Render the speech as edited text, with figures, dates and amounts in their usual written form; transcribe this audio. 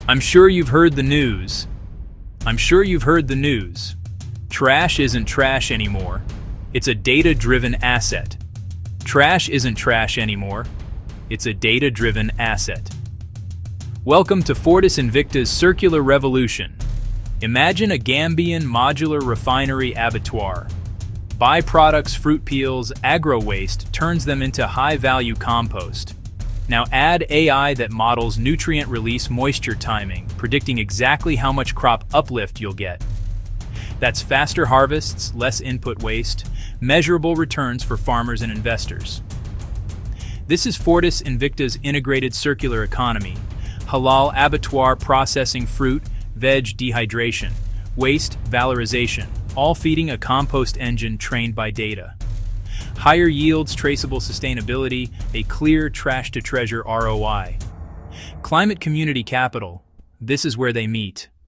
I'm sure you've heard the news. I'm sure you've heard the news. Trash isn't trash anymore. It's a data-driven asset. Trash isn't trash anymore. It's a data-driven asset. Welcome to Fortis Invicta's Circular Revolution. Imagine a Gambian modular refinery abattoir. Byproducts, fruit peels, agro-waste turns them into high-value compost. Now add AI that models nutrient release moisture timing, predicting exactly how much crop uplift you'll get. That's faster harvests, less input waste, measurable returns for farmers and investors. This is Fortis Invicta's integrated circular economy, halal abattoir processing fruit, veg dehydration, waste valorization, all feeding a compost engine trained by data. Higher yields, traceable sustainability, a clear trash-to-treasure ROI. Climate community capital, this is where they meet.